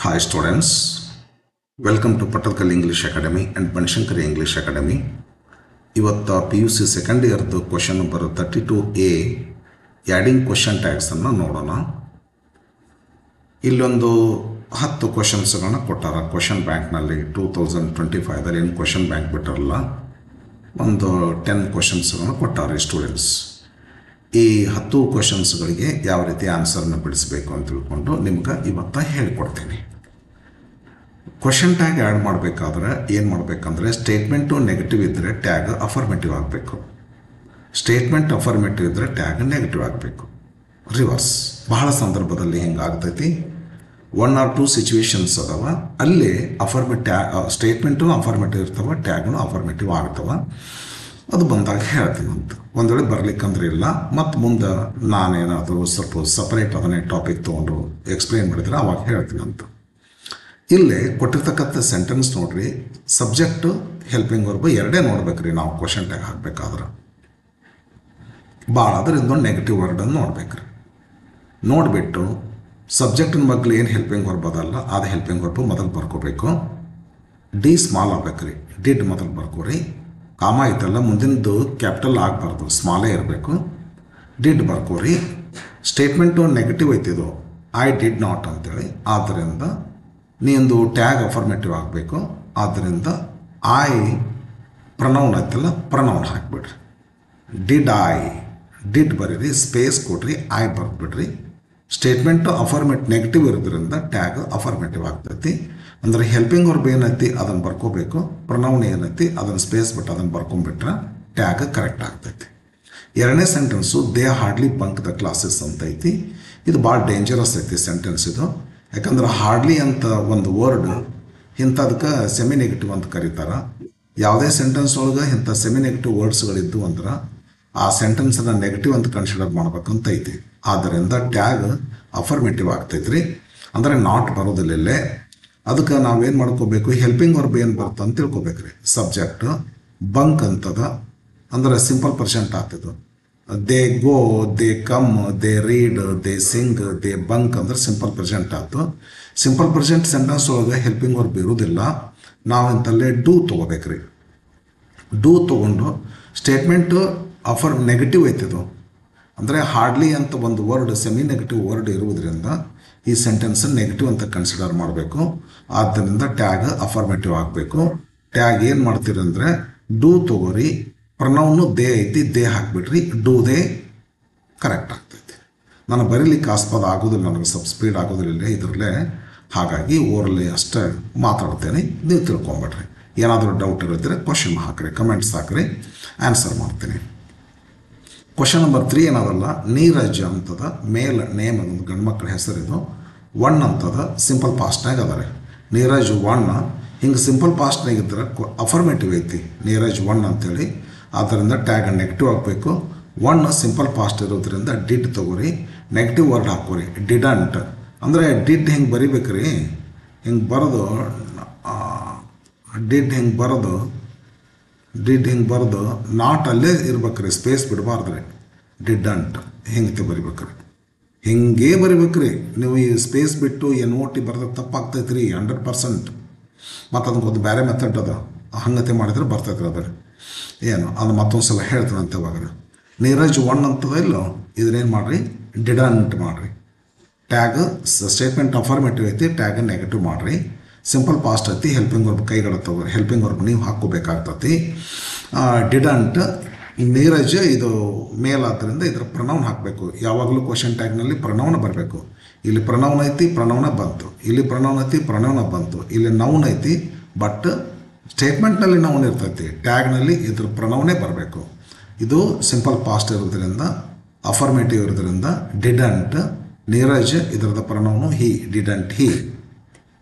Hi students, welcome to Patalkal English Academy and Banshankari English Academy. ಇವತ್ತು PUC second ಇಯರ್ದು question number 32A adding question ಟ್ಯಾಗ್ಸನ್ನು ನೋಡೋಣ. ಇಲ್ಲೊಂದು 10 ಕ್ವಶನ್ಸ್ಗಳನ್ನ ಕೊಟ್ಟಾರ ಕ್ವಶನ್ ಬ್ಯಾಂಕ್ನಲ್ಲಿ 2025ದಲ್ಲಿ ಏನು ಕ್ವಶನ್ ಬ್ಯಾಂಕ್ ಬಿಟ್ಟಿರಲ್ಲ, ಒಂದು 10 ಕ್ವಶನ್ಸ್ಗಳನ್ನ ಕೊಟ್ಟಾರೆ ಸ್ಟೂಡೆಂಟ್ಸ್. ಈ 10 ಕ್ವಶನ್ಸ್ಗಳಿಗೆ ಯಾವ ರೀತಿ ಆನ್ಸರ್ನ ಬಿಡಿಸಬೇಕು ಅಂತ ತಿಳ್ಕೊಂಡು ನಿಮ್ಗೆ ಇವತ್ತು ಹೇಳಿಕೊಡ್ತೀನಿ. ಕ್ವಶನ್ ಟ್ಯಾಗ್ ಆ್ಯಡ್ ಮಾಡಬೇಕಾದ್ರೆ ಏನು ಮಾಡಬೇಕಂದ್ರೆ, ಸ್ಟೇಟ್ಮೆಂಟು ನೆಗೆಟಿವ್ ಇದ್ದರೆ ಟ್ಯಾಗ್ ಅಫರ್ಮೇಟಿವ್ ಆಗಬೇಕು, ಸ್ಟೇಟ್ಮೆಂಟ್ ಅಫರ್ಮೇಟಿವ್ ಇದ್ದರೆ ಟ್ಯಾಗ್ ನೆಗೆಟಿವ್ ಆಗಬೇಕು. ರಿವರ್ಸ್ ಬಹಳ ಸಂದರ್ಭದಲ್ಲಿ ಹಿಂಗಾಗ್ತೈತಿ. 1 or 2 ಸಿಚುವೇಶನ್ಸ್ ಅದಾವ, ಅಲ್ಲಿ ಸ್ಟೇಟ್ಮೆಂಟು ಅಫರ್ಮೇಟಿವ್ ಇರ್ತಾವೆ, ಟ್ಯಾಗ್ನು ಅಫರ್ಮೇಟಿವ್ ಆಗ್ತಾವೆ. ಅದು ಬಂದಾಗ ಹೇಳ್ತೀನಿ ಅಂತ. ಒಂದು ವೇಳೆ ಬರಲಿಕ್ಕಂದ್ರೆ ಇಲ್ಲ, ಮತ್ತು ಮುಂದೆ ನಾನೇನಾದರೂ ಸ್ವಲ್ಪ ಸಪ್ರೇಟ್ ಅದನ್ನೇ ಟಾಪಿಕ್ ತೊಗೊಂಡು ಎಕ್ಸ್ಪ್ಲೇನ್ ಮಾಡಿದ್ರೆ ಅವಾಗ ಹೇಳ್ತೀನಿ ಅಂತ. ಇಲ್ಲೇ ಕೊಟ್ಟಿರ್ತಕ್ಕಂಥ ಸೆಂಟೆನ್ಸ್ ನೋಡ್ರಿ, ಸಬ್ಜೆಕ್ಟು ಹೆಲ್ಪಿಂಗ್ ವರ್ಬ್ ಎರಡೇ ನೋಡ್ಬೇಕ್ರಿ ನಾವು ಕ್ವಶನ್ ಟ್ಯಾಗ್ ಹಾಕ್ಬೇಕಾದ್ರೆ. ಭಾಳ ಆದ್ರೆ ಇನ್ನೊಂದು ನೆಗೆಟಿವ್ ವರ್ಡನ್ನು ನೋಡ್ಬೇಕ್ರಿ. ನೋಡಿಬಿಟ್ಟು ಸಬ್ಜೆಕ್ಟಿನ ಬಗ್ಗೆ ಏನು ಹೆಲ್ಪಿಂಗ್ ವರ್ಬ್ ಅದಲ್ಲ, ಅದು ಹೆಲ್ಪಿಂಗ್ ವರ್ಬ್ ಮೊದಲು ಬರ್ಕೋಬೇಕು. ಡಿ ಸ್ಮಾಲ್ ಆಗ್ಬೇಕ್ರಿ, ಡಿಡ್ ಮೊದಲು ಬರ್ಕೋರಿ. ಕಾಮ ಐತಲ್ಲ, ಮುಂದಿನದು ಕ್ಯಾಪಿಟಲ್ ಆಗಬಾರ್ದು, ಸ್ಮಾಲೇ ಇರಬೇಕು. ಡಿಡ್ ಬರ್ಕೋರಿ. ಸ್ಟೇಟ್ಮೆಂಟು ನೆಗೆಟಿವ್ ಐತಿದು, ಐ ಡಿಡ್ ನಾಟ್ ಅಂತೇಳಿ, ಆದ್ದರಿಂದ ನೀಂದು ಟ್ಯಾಗ್ ಅಫರ್ಮೇಟಿವ್ ಆಗಬೇಕು. ಆದ್ದರಿಂದ ಐ ಪ್ರನೌನ್ ಐತಲ್ಲ, ಪ್ರನೌನ್ ಹಾಕಿಬಿಡ್ರಿ. ಡಿಡ್ ಬರೀರಿ, ಸ್ಪೇಸ್ ಕೊಡ್ರಿ, ಐ ಬರ್ಬಿಡ್ರಿ. ಸ್ಟೇಟ್ಮೆಂಟು ನೆಗೆಟಿವ್ ಇರೋದ್ರಿಂದ ಟ್ಯಾಗ್ ಅಫರ್ಮೇಟಿವ್ ಆಗ್ತೈತಿ. ಅಂದರೆ ಹೆಲ್ಪಿಂಗ್ ವರ್ಬ್ ಏನೈತಿ ಅದನ್ನು ಬರ್ಕೋಬೇಕು, ಪ್ರನೌನ್ ಏನೈತಿ ಅದನ್ನು ಸ್ಪೇಸ್ ಬಿಟ್ಟು ಅದನ್ನು ಬರ್ಕೊಂಡ್ಬಿಟ್ರೆ ಟ್ಯಾಗ್ ಕರೆಕ್ಟ್ ಆಗ್ತೈತಿ. ಎರಡನೇ sentence, they hardly bunk the classes ಅಂತ ಐತಿ. ಇದು ಭಾಳ ಡೇಂಜರಸ್ ಐತಿ ಸೆಂಟೆನ್ಸ್ ಇದು. ಯಾಕಂದ್ರೆ ಹಾರ್ಡ್ಲಿ ಅಂತ ಒಂದು ವರ್ಡ್ ಇಂಥದಕ್ಕೆ ಸೆಮಿ ನೆಗೆಟಿವ್ ಅಂತ ಕರೀತಾರೆ. ಯಾವುದೇ ಸೆಂಟೆನ್ಸ್ ಒಳಗೆ ಇಂಥ ಸೆಮಿ ನೆಗೆಟಿವ್ ವರ್ಡ್ಸ್ಗಳಿದ್ದು ಅಂದ್ರೆ ಆ ಸೆಂಟೆನ್ಸನ್ನು ನೆಗೆಟಿವ್ ಅಂತ ಕನ್ಸಿಡರ್ ಮಾಡ್ಬೇಕಂತ ಐತಿ. ಆದ್ದರಿಂದ ಟ್ಯಾಗ್ ಅಫರ್ಮೇಟಿವ್ ಆಗ್ತೈತ್ರಿ, ಅಂದರೆ ನಾಟ್ ಬರೋದಿಲ್ಲೇ. ಅದಕ್ಕೆ ನಾವೇನು ಮಾಡ್ಕೋಬೇಕು, ಹೆಲ್ಪಿಂಗ್ ವರ್ಬ್ ಏನು ಬರುತ್ತೆ ಅಂತ ತಿಳ್ಕೊಬೇಕ್ರಿ. ಸಬ್ಜೆಕ್ಟ್ ಬಂಕ್ ಅಂತದ, ಅಂದರೆ ಸಿಂಪಲ್ ಪರ್ಸೆಂಟ್ ಆಗ್ತದೆ. They go, they come, they read, they Singh, they bunk ಅಂದ್ರೆ ಸಿಂಪಲ್ ಪ್ರೆಸೆಂಟ್ ಆಯ್ತು. ಸಿಂಪಲ್ ಪ್ರೆಸೆಂಟ್ ಸೆಂಟೆನ್ಸ್ ಒಳಗೆ ಹೆಲ್ಪಿಂಗ್ ವರ್ಬ್ ಇರೋದಿಲ್ಲ. ನಾವು ಇಂತಲ್ಲೇ ಡೂ ತೊಗೋಬೇಕ್ರಿ. ಡೂ ತೊಗೊಂಡು ಸ್ಟೇಟ್ಮೆಂಟು ನೆಗೆಟಿವ್ ಐತಿದು, ಅಂದರೆ ಹಾರ್ಡ್ಲಿ ಅಂತ ಒಂದು ವರ್ಡ್ ಸೆಮಿ ನೆಗೆಟಿವ್ ವರ್ಡ್ ಇರುವುದರಿಂದ ಈ ಸೆಂಟೆನ್ಸ್ ನೆಗೆಟಿವ್ ಅಂತ ಕನ್ಸಿಡರ್ ಮಾಡಬೇಕು. ಆದ್ದರಿಂದ ಟ್ಯಾಗ್ ಅಫರ್ಮೇಟಿವ್ ಆಗಬೇಕು. ಟ್ಯಾಗ್ ಏನು ಮಾಡ್ತೀರಿ ಅಂದರೆ, ಡೂ ತೊಗೋರಿ, ಪ್ರನೌನು ದೇ ಐತಿ, ದೇ ಹಾಕ್ಬಿಟ್ರಿ, ಡೂ ದೇ ಕರೆಕ್ಟ್ ಆಗ್ತೈತಿ. ನಾನು ಬರೀಲಿಕ್ಕೆ ಆಸ್ಪದ ಆಗೋದಿಲ್ಲ, ನನಗೆ ಸ್ವಲ್ಪ ಸ್ಪೀಡ್ ಆಗೋದಿಲ್ಲ ಇದರಲ್ಲೇ. ಹಾಗಾಗಿ ಓರಲ್ಲಿ ಅಷ್ಟೇ ಮಾತಾಡ್ತೇನೆ, ನೀವು ತಿಳ್ಕೊಂಬಿಡ್ರಿ. ಏನಾದರೂ ಡೌಟ್ ಇರಿದ್ರೆ ಕ್ವಶನ್ ಹಾಕ್ರಿ, ಕಮೆಂಟ್ಸ್ ಹಾಕ್ರಿ, ಆನ್ಸರ್ ಮಾಡ್ತೀನಿ. ಕ್ವಶನ್ ನಂಬರ್ 3 ಏನದಲ್ಲ, ನೀರಜ್ ಅಂತದ ಮೇಲ್ ನೇಮ್ ಅದೊಂದು ಗಂಡು ಮಕ್ಕಳ ಹೆಸರಿದು. 1 ಅಂತದ ಸಿಂಪಲ್ ಪಾಸ್ಟ್ನಾಗ ಅದ ರೀ. ನೀರಜ್ 1 ಹಿಂಗೆ ಸಿಂಪಲ್ ಪಾಸ್ಟ್ನಾಗ ಇದ್ರೆ ಅಫರ್ಮೇಟಿವ್ ಐತಿ ನೀರಜ್ 1 ಅಂತೇಳಿ. ಆದ್ದರಿಂದ ಟ್ಯಾಗ್ ನೆಗೆಟಿವ್ ಆಗಬೇಕು. 1 ಸಿಂಪಲ್ ಪಾಸ್ಟ್ ಇರೋದ್ರಿಂದ ಡಿಡ್ ತೊಗೋರಿ, ನೆಗೆಟಿವ್ ವರ್ಡ್ ಹಾಕೋರಿ. ಡಿಡಂಟ್ ಅಂದರೆ ಡಿಡ್ ಹೆಂಗೆ ಬರಿಬೇಕ್ರಿ, ಹಿಂಗೆ ಬರೋದು, ಡಿಡ್ ಹಿಂಗೆ ಬರೋದು ನಾಟ್ ಅಲ್ಲೇ ಇರ್ಬೇಕ್ರಿ, ಸ್ಪೇಸ್ ಬಿಡಬಾರ್ದ್ರಿ. ಡಿಡಂಟ್ ಹಿಂಗೆ ಬರಿಬೇಕ್ರಿ, ಹಿಂಗೇ ಬರಿಬೇಕ್ರಿ. ನೀವು ಈ ಸ್ಪೇಸ್ ಬಿಟ್ಟು NOT ಬರೆದ ತಪ್ಪಾಗ್ತೈತೆ ರೀ 100%. ಮತ್ತು ಅದಕ್ಕೊಂದು ಬೇರೆ ಮೆಥಡ್ ಅದ, ಹಂಗತೆ ಮಾಡಿದ್ರೆ ಬರ್ತೈತೆ ಅದ ಏನು, ಅದು ಮತ್ತೊಂದು ಸಲ ಹೇಳ್ತಾನಂತೆ. ಅವಾಗ ನೀರಜ್ 1 ಅಂತದ ಇಲ್ಲೋ, ಇದನ್ನೇನು ಮಾಡಿರಿ, ಡಿಡಂಟ್ ಮಾಡಿರಿ. ಟ್ಯಾಗ್ ಸ್ಟೇಟ್ಮೆಂಟ್ ಅಫರ್ಮೇಟಿವ್ ಐತಿ, ಟ್ಯಾಗ್ ನೆಗೆಟಿವ್ ಮಾಡಿರಿ. ಸಿಂಪಲ್ ಪಾಸ್ಟ್ ಐತಿ, ಹೆಲ್ಪಿಂಗ್ ವರ್ಬ್ ಕೈಗಳ ತಗೋರಿ, ಹೆಲ್ಪಿಂಗ್ ವರ್ಬ್ ನೀವು ಹಾಕ್ಕೋಬೇಕಾಗ್ತತಿ. ಡಿಡಂಟ್ ನೀರಜ್ ಇದು ಮೇಲ್ ಆದ್ದರಿಂದ ಇದ್ರ ಪ್ರನೌನ್ ಹಾಕಬೇಕು. ಯಾವಾಗಲೂ ಕ್ವಶನ್ ಟ್ಯಾಗ್ನಲ್ಲಿ ಪ್ರನೌನ ಬರಬೇಕು. ಇಲ್ಲಿ ಪ್ರನೌನ್ ಐತಿ, ಪ್ರನೌನ ಬಂತು. ಇಲ್ಲಿ ಪ್ರನೌನ್ ಐತಿ, ಪ್ರನೌನ ಬಂತು. ಇಲ್ಲಿ ನೌನ್ ಐತಿ, ಬಟ್ ಸ್ಟೇಟ್ಮೆಂಟ್ನಲ್ಲಿ ನೌನ್ ಇರ್ತೈತಿ, ಟ್ಯಾಗ್ನಲ್ಲಿ ಇದ್ರ ಪ್ರನೌನೇ ಬರಬೇಕು. ಇದು ಸಿಂಪಲ್ ಪಾಸ್ಟ್ ಇರೋದ್ರಿಂದ, ಅಫರ್ಮೇಟಿವ್ ಇರೋದ್ರಿಂದ ಡಿಡಂಟ್ ನೀರಜ್ ಇದರದ pronoun he, didn't he.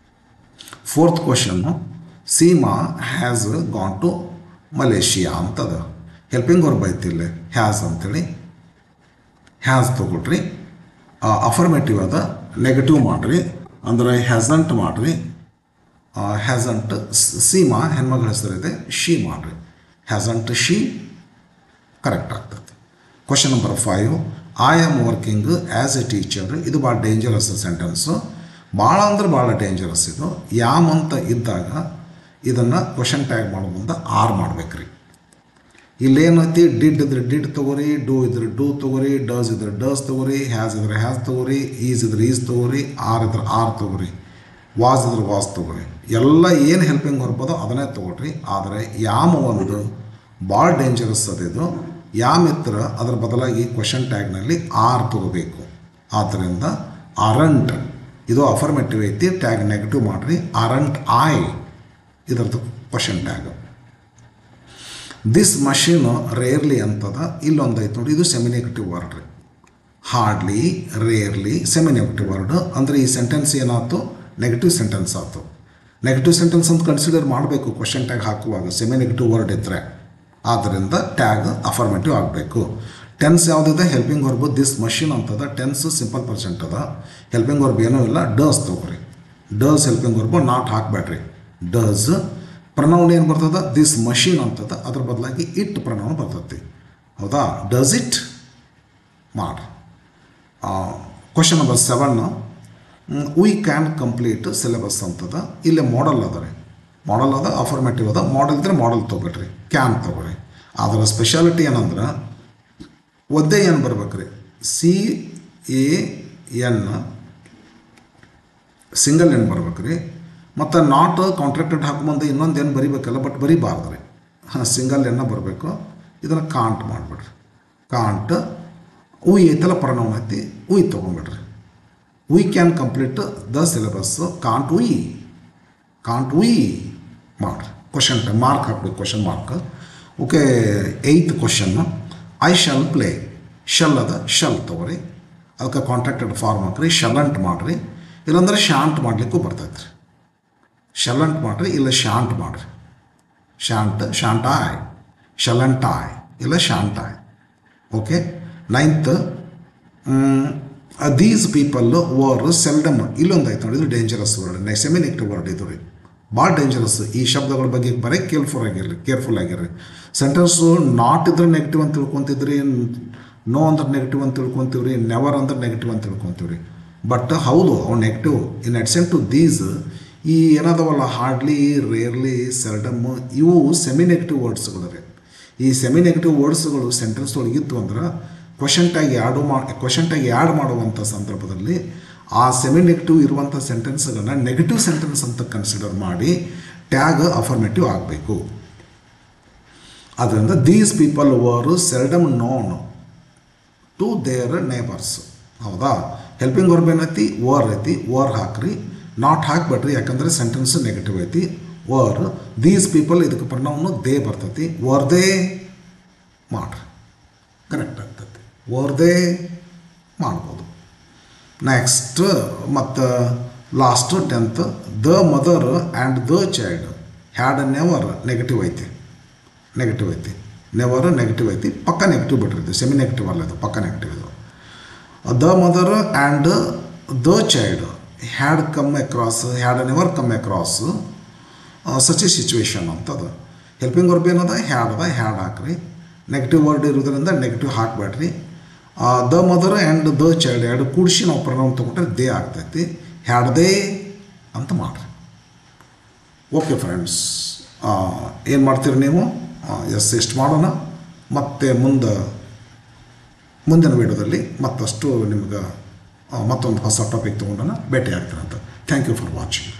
4th question, Seema has gone to Malaysia ಅಂತದ. ಹೆಲ್ಪಿಂಗ್ ವರ್ಬ್ ಐತಿ ಇಲ್ಲಿ ಹ್ಯಾಸ್ ಅಂತೇಳಿ, ಹ್ಯಾಸ್ ತೊಗೊಳ್ರಿ. ಅಫರ್ಮೇಟಿವ್ ಅದ, ನೆಗೆಟಿವ್ ಮಾಡಿರಿ, ಅಂದರೆ ಹ್ಯಾಸಂಟ್ ಮಾಡಿರಿ. ಹ್ಯಾಸಂಟ್ ಸೀಮಾ ಹೆಣ್ಮಗಳ ಹೆಸರಿದೆ, ಶಿ ಮಾಡಿರಿ. ಹ್ಯಾಸಂಟ್ ಶಿ ಕರೆಕ್ಟ್ ಆಗ್ತದೆ. Question number 5, I am working as A teacher. ಇದು ಭಾಳ ಡೇಂಜರಸ್ ಸೆಂಟೆನ್ಸು. ಭಾಳ ಅಂದ್ರೆ ಭಾಳ ಡೇಂಜರಸ್ ಇದು. ಯಾಮ್ ಅಂತ ಇದ್ದಾಗ ಇದನ್ನು ಕ್ವಶನ್ ಟ್ಯಾಗ್ ಮಾಡೋ ಮುಂದೆ ಆರ್ ಮಾಡ್ಬೇಕ್ರಿ. ಇಲ್ಲೇನೈತಿ ಡಿಡ್ ಇದ್ರೆ ಡಿಡ್ ತೊಗೋರಿ, ಡೂ ಇದ್ರೆ ಡೂ ತೊಗೋರಿ, ಡಸ್ ಇದ್ರೆ ಡಸ್ ತೊಗೋರಿ, ಹ್ಯಾಸ್ ಇದ್ರೆ ಹ್ಯಾಸ್ ತೊಗೋರಿ, ಈಸ್ ಇದ್ರೆ ಈಸ್ ತೊಗೋರಿ, ಆರ್ ಇದ್ರೆ ಆರ್ ತೊಗೋರಿ, ವಾಸ್ ಇದ್ರೆ ವಾಸ್ ತೊಗೋರಿ. ಎಲ್ಲ ಏನು ಹೆಲ್ಪಿಂಗ್ ಬರ್ಬೋದೋ ಅದನ್ನೇ ತೊಗೊಳ್ರಿ. ಆದರೆ ಯಾಮ್ ಒಂದು ಭಾಳ ಡೇಂಜರಸ್ ಅದಿದು. ಯಾಮ್ ಇತ್ರ ಅದರ ಬದಲಾಗಿ ಕ್ವಶನ್ ಟ್ಯಾಗ್ನಲ್ಲಿ ಆರ್ ತೊಗೋಬೇಕು. ಆದ್ದರಿಂದ ಅರಂಟ್ ಇದು ಅಫರ್ಮೇಟಿವ್ ಐತಿ, ಟ್ಯಾಗ್ ನೆಗೆಟಿವ್ ಮಾಡಿರಿ. ಅರಂಟ್ ಐ ಇದರದ್ದು question tag. This machine rarely ಅಂತದ, ಇಲ್ಲೊಂದು ಐತೆ ನೋಡಿ, ಇದು ಸೆಮಿ ನೆಗೆಟಿವ್ ವರ್ಡ್ ರೀ. Hardly, rarely semi negative word. ಅಂದರೆ ಈ ಸೆಂಟೆನ್ಸ್ ಏನಾಯ್ತು, ನೆಗೆಟಿವ್ ಸೆಂಟೆನ್ಸ್ ಆಯ್ತು. ನೆಗೆಟಿವ್ ಸೆಂಟೆನ್ಸ್ ಅಂತ ಕನ್ಸಿಡರ್ ಮಾಡಬೇಕು ಕ್ವಶನ್ ಟ್ಯಾಗ್ ಹಾಕುವಾಗ, ಸೆಮಿ ನೆಗೆಟಿವ್ ವರ್ಡ್ ಇದ್ದರೆ. ಆದ್ದರಿಂದ ಟ್ಯಾಗ್ ಅಫರ್ಮೇಟಿವ್ ಆಗಬೇಕು. ಟೆನ್ಸ್ ಯಾವುದಿದೆ, ಹೆಲ್ಪಿಂಗ್ ವರ್ಬ್ ದಿಸ್ ಮಷೀನ್ ಅಂತದ. ಟೆನ್ಸ್ ಸಿಂಪಲ್ ಪರ್ಸೆಂಟ್ ಅದ. ಹೆಲ್ಪಿಂಗ್ ವರ್ಬ್ ಏನೂ ಇಲ್ಲ, ಡಸ್ ತೊಗೊರಿ. Does helping verb, not ಹಾಕಬೇಡ್ರಿ. Does pronoun ಏನು ಬರ್ತದೆ, ದಿಸ್ ಮಷೀನ್ ಅಂತದ. ಅದ್ರ ಬದಲಾಗಿ ಇಟ್ ಪ್ರನೌನ್ ಬರ್ತೈತಿ. ಹೌದಾ, ಡಸ್ ಇಟ್ ಮಾಡಿ. Question number 7, V can complete syllabus ಅಂತದ. ಇಲ್ಲೇ ಮಾಡಲ್ ಅದ ರೀ. ಮಾಡಲ್ ಅದ, ಅಫರ್ಮೇಟಿವ್ ಅದ. ಮಾಡಲ್ ಇದ್ರೆ ಮಾಡಲ್ ತೊಗೊಳ್ರಿ, ಕ್ಯಾನ್ ತೊಗೊಳ್ರಿ. ಅದರ ಸ್ಪೆಷಾಲಿಟಿ ಏನಂದ್ರೆ ಒದ್ದೆ ಏನು ಬರ್ಬೇಕ್ರಿ, CAN ಸಿಂಗಲ್ ಏನು ಬರ್ಬೇಕ್ರಿ. ಮತ್ತು ನಾಟ್ ಕಾಂಟ್ರಾಕ್ಟೆಡ್ ಹಾಕೊಂಬಂದು ಇನ್ನೊಂದು ಏನು ಬರಿಬೇಕಲ್ಲ, ಬಟ್ ಬರಿಬಾರ್ದು ರೀ. ಸಿಂಗಲ್ ಎನ್ನ ಬರಬೇಕು. ಇದನ್ನು ಕಾಂಟ್ ಮಾಡಿಬಿಡ್ರಿ. ಕಾಂಟ್ ಉಯ್ ಐತಲ್ಲ ಪ್ರನೌನ್ ಐತಿ, ಉಯ್ ತೊಗೊಂಬಿಡ್ರಿ. We can complete the syllabus, can't we ಮಾಡಿರಿ. ಕ್ವಶನ್ ಮಾರ್ಕ್ ಹಾಕ್ಬೇಕು, question mark. Okay, 8th question, I shall play. Shall ಅದ, ಶಲ್ ತೊಗೊರಿ. ಅದಕ್ಕೆ ಕಾಂಟ್ರಾಕ್ಟೆಡ್ ಫಾರ್ಮ್ ಹಾಕ್ರಿ. ಶಲಂಟ್ ಮಾಡಿರಿ, ಇಲ್ಲಾಂದ್ರೆ ಶಾಂಟ್ ಮಾಡಲಿಕ್ಕೂ ಬರ್ತೈತೆ ರೀ. ಶಲಂಟ್ ಮಾಡಿರಿ, ಇಲ್ಲ ಶಾಂಟ್ ಮಾಡಿರಿ. ಶಾಂಟಾಯ್, ಶಲಂಟಾಯ್, ಇಲ್ಲ shan't I. Okay. 9th, these people were seldom. ಇಲ್ಲೊಂದು ಆಯ್ತು ನೋಡಿ, ಇದು dangerous word, semi negative word ಇದು ರೀ. ಭಾಳ ಡೇಂಜರಸ್. ಈ ಶಬ್ದಗಳ ಬಗ್ಗೆ ಬರೀ ಕೇರ್ಫುಲ್ ಆಗಿರ್ರಿ. ಸೆಂಟೆನ್ಸು ನಾಟ್ ಇದ್ರೆ ನೆಗೆಟಿವ್ ಅಂತ ತಿಳ್ಕೊತಿದ್ರಿ, ನೋ ಅಂದ್ರೆ ನೆಗೆಟಿವ್ ಅಂತ ತಿಳ್ಕೊತೀವ್ರಿ, ನೆವರ್ ಅಂದ್ರೆ ನೆಗೆಟಿವ್ ಅಂತ ತಿಳ್ಕೊತೀವ್ರಿ. ಬಟ್ ಹೌದು, ಅವು ನೆಗೆಟಿವ್. ಇನ್ ಅಡ್ಸೆಂಟ್ ಟು ದೀಸ್, ಈ ಏನಾದವಲ್ಲ ಹಾರ್ಡ್ಲಿ, ರೇರ್ಲಿ, ಸೆಲ್ಡಮ್, ಇವು ಸೆಮಿ ನೆಗೆಟಿವ್ ವರ್ಡ್ಸ್ಗಳು ರೀ. ಈ ಸೆಮಿ ನೆಗೆಟಿವ್ ವರ್ಡ್ಸ್ಗಳು ಸೆಂಟೆನ್ಸ್ ಒಳಗಿತ್ತು ಅಂದ್ರೆ ಕ್ವಶನ್ ಟ್ಯಾಗ್ ಆ್ಯಡ್ ಮಾಡುವಂಥ ಸಂದರ್ಭದಲ್ಲಿ ಆ ಸೆಮಿ ನೆಗೆಟಿವ್ ಇರುವಂಥ ಸೆಂಟೆನ್ಸ್ಗಳನ್ನು ನೆಗೆಟಿವ್ ಸೆಂಟೆನ್ಸ್ ಅಂತ ಕನ್ಸಿಡರ್ ಮಾಡಿ ಟ್ಯಾಗ್ ಅಫರ್ಮೇಟಿವ್ ಆಗಬೇಕು. ಆದ್ದರಿಂದ these people were seldom known to their neighbours. ಹೌದಾ, ಹೆಲ್ಪಿಂಗ್ ವರ್ಬ್ ಏನೈತಿ, ವರ್ ಐತಿ, ವರ್ ಹಾಕ್ರಿ. ನಾಟ್ ಹಾಕ್ಬೇಡ್ರಿ, ಯಾಕಂದರೆ ಸೆಂಟೆನ್ಸ್ ನೆಗೆಟಿವ್ ಐತಿ. ವರ್, ದೀಸ್ ಪೀಪಲ್ ಇದಕ್ಕೆ ಪ್ರನೌನು ದೇ ಬರ್ತೈತಿ. ವರ್ ದೇ ಮಾಡ್ರಿ, ಕರೆಕ್ಟ್ ಆಗ್ತೈತಿ. ವರ್ ದೇ ಮಾಡ್ಬೋದು. ನೆಕ್ಸ್ಟ್ ಮತ್ತು last 10th, the mother and the child had never. Negative ಐತಿ. ನೆವರ್ ನೆಗೆಟಿವ್ ಐತಿ, ಪಕ್ಕ ನೆಗೆಟಿವ್ ಬಿಟ್ಟಿರ್ತೀವಿ. ಸೆಮಿ ನೆಗೆಟಿವ್ ಅಲ್ಲ ಇದು, ಪಕ್ಕ ನೆಗೆಟಿವ್ ಇದು. The mother and the child had never come across such a situation ಅಂತದ. ಹೆಲ್ಪಿಂಗ್ ವರ್ಬ್ ಏನದ, ಹ್ಯಾಡ್ ಹಾಕ್ರಿ. ನೆಗೆಟಿವ್ ವರ್ಡ್ ಇರೋದ್ರಿಂದ ನೆಗೆಟಿವ್ ಹಾಕಬೇಡ್ರಿ. The mother and the child ಎರಡು ಕೂಡಿಸಿ ನಾವು ಪ್ರನೌನ್ ತೊಗೊಂಡ್ರೆ ದೇ ಆಗ್ತೈತಿ. ಹ್ಯಾಡ್ ದೇ ಅಂತ ಮಾಡಿರಿ. ಓಕೆ ಫ್ರೆಂಡ್ಸ್, ಏನು ಮಾಡ್ತೀರಿ ನೀವು? ಎಷ್ಟು ಮಾಡೋಣ. ಮತ್ತು ಮುಂದಿನ ವೀಡಿಯೋದಲ್ಲಿ ಮತ್ತಷ್ಟು ನಿಮ್ಗೆ ಮತ್ತೊಂದು ಹೊಸ ಟಾಪಿಕ್ ತೊಗೊಂಡೋಣ ಭೇಟಿ ಆಗ್ತೀರಂತ. Thank you for watching.